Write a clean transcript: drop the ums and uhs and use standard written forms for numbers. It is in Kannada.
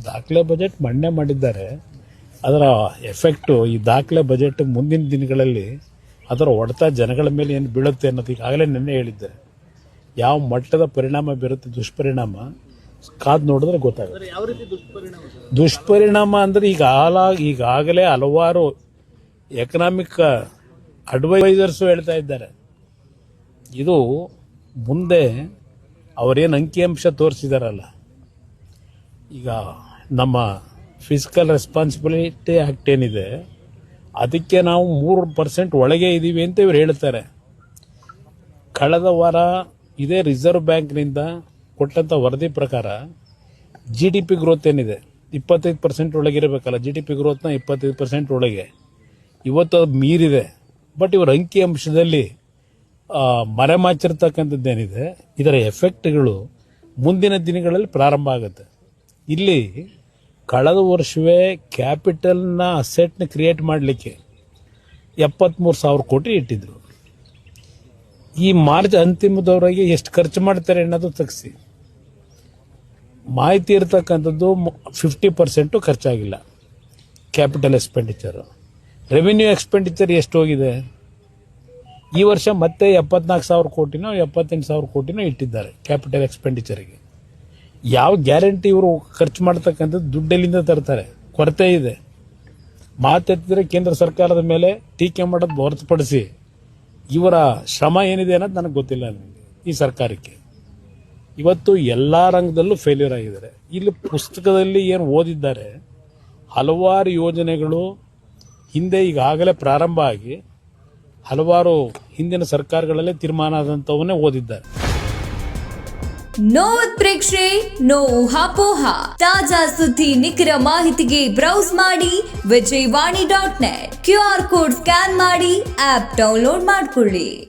ದಾಖಲೆ ಬಜೆಟ್ ಮಂಡನೆ ಮಾಡಿದ್ದಾರೆ. ಅದರ ಎಫೆಕ್ಟು ಈ ದಾಖಲೆ ಬಜೆಟ್ ಮುಂದಿನ ದಿನಗಳಲ್ಲಿ ಅದರ ಹೊಡೆತ ಜನಗಳ ಮೇಲೆ ಏನು ಬೀಳುತ್ತೆ ಅನ್ನೋದು ಈಗಾಗಲೇ ನಿನ್ನೆ ಹೇಳಿದ್ದಾರೆ. ಯಾವ ಮಟ್ಟದ ಪರಿಣಾಮ ಬೀರುತ್ತೆ, ದುಷ್ಪರಿಣಾಮ ಕಾದು ನೋಡಿದ್ರೆ ಗೊತ್ತಾಗುತ್ತೆ. ದುಷ್ಪರಿಣಾಮ ಅಂದರೆ ಈಗಾಗಲೇ ಹಲವಾರು ಎಕನಾಮಿಕ್ ಅಡ್ವೈಸರ್ಸು ಹೇಳ್ತಾ ಇದ್ದಾರೆ. ಇದು ಮುಂದೆ ಅವರೇನು ಅಂಕಿಅಂಶ ತೋರಿಸಿದಾರಲ್ಲ, ಈಗ ನಮ್ಮ ಫಿಸಿಕಲ್ ರೆಸ್ಪಾನ್ಸಿಬಿಲಿಟಿ ಆ್ಯಕ್ಟ್ ಏನಿದೆ ಅದಕ್ಕೆ ನಾವು 3% ಒಳಗೆ ಇದ್ದೀವಿ ಅಂತ ಇವ್ರು ಹೇಳ್ತಾರೆ. ಕಳೆದ ವಾರ ಇದೇ ರಿಸರ್ವ್ ಬ್ಯಾಂಕ್ನಿಂದ ಕೊಟ್ಟಂಥ ವರದಿ ಪ್ರಕಾರ GDP ಗ್ರೋತ್ ಏನಿದೆ 25% ಒಳಗಿರಬೇಕಲ್ಲ, GDP ಗ್ರೋತ್ನ 25% ಒಳಗೆ ಇವತ್ತು ಅದು ಮೀರಿದೆ. ಬಟ್ ಇವ್ರ ಅಂಕಿಅಂಶದಲ್ಲಿ ಮರೆಮಾಚಿರ್ತಕ್ಕಂಥದ್ದೇನಿದೆ ಇದರ ಎಫೆಕ್ಟ್ಗಳು ಮುಂದಿನ ದಿನಗಳಲ್ಲಿ ಪ್ರಾರಂಭ ಆಗುತ್ತೆ. ಇಲ್ಲಿ ಕಳೆದ ವರ್ಷವೇ ಕ್ಯಾಪಿಟಲ್ನ ಅಸೆಟ್ನ ಕ್ರಿಯೇಟ್ ಮಾಡಲಿಕ್ಕೆ 73,000 ಕೋಟಿ ಇಟ್ಟಿದ್ರು. ಈ ಮಾರ್ಚ್ ಅಂತಿಮದವರೆಗೆ ಎಷ್ಟು ಖರ್ಚು ಮಾಡ್ತಾರೆ ಅನ್ನೋದು ತೆಗೆಸಿ ಮಾಹಿತಿ ಇರತಕ್ಕಂಥದ್ದು 50% ಖರ್ಚಾಗಿಲ್ಲ ಕ್ಯಾಪಿಟಲ್ ಎಕ್ಸ್ಪೆಂಡಿಚರು. ರೆವಿನ್ಯೂ ಎಕ್ಸ್ಪೆಂಡಿಚರ್ ಎಷ್ಟು ಹೋಗಿದೆ? ಈ ವರ್ಷ ಮತ್ತೆ 74,000 ಕೋಟಿನೋ 78,000 ಕೋಟಿನೋ ಇಟ್ಟಿದ್ದಾರೆ ಕ್ಯಾಪಿಟಲ್ ಎಕ್ಸ್ಪೆಂಡಿಚರ್ಗೆ. ಯಾವ ಗ್ಯಾರಂಟಿ ಇವರು ಖರ್ಚು ಮಾಡ್ತಕ್ಕಂಥದ್ದು ದುಡ್ಡೆಲ್ಲಿಂದ ತರ್ತಾರೆ? ಕೊರತೆ ಇದೆ. ಮಾತೆತ್ತಿದ್ರೆ ಕೇಂದ್ರ ಸರ್ಕಾರದ ಮೇಲೆ ಟೀಕೆ ಮಾಡೋದು ಹೊರತುಪಡಿಸಿ ಇವರ ಶ್ರಮ ಏನಿದೆ ಅನ್ನೋದು ನನಗೆ ಗೊತ್ತಿಲ್ಲ. ಈ ಸರ್ಕಾರಕ್ಕೆ ಇವತ್ತು ಎಲ್ಲ ರಂಗದಲ್ಲೂ ಫೇಲ್ಯೂರ್ ಆಗಿದ್ದಾರೆ. ಇಲ್ಲಿ ಪುಸ್ತಕದಲ್ಲಿ ಏನು ಓದಿದ್ದಾರೆ, ಹಲವಾರು ಯೋಜನೆಗಳು ಹಿಂದೆ ಈಗಾಗಲೇ ಪ್ರಾರಂಭ ಆಗಿ ಹಲವಾರು ಹಿಂದಿನ ಸರ್ಕಾರಗಳಲ್ಲೇ ತೀರ್ಮಾನ ಆದಂಥವನ್ನೇ ಓದಿದ್ದಾರೆ. ನೋ ಉತ್ಪ್ರೇಕ್ಷೆ, ನೋ ಊಹಾಪೋಹ. ತಾಜಾ ಸುದ್ದಿ ನಿಖರ ಮಾಹಿತಿಗೆ ಬ್ರೌಸ್ ಮಾಡಿ ವಿಜಯವಾಣಿ.net. QR ಕೋಡ್ ಸ್ಕ್ಯಾನ್ ಮಾಡಿ ಆಪ್ ಡೌನ್ಲೋಡ್ ಮಾಡಿಕೊಳ್ಳಿ.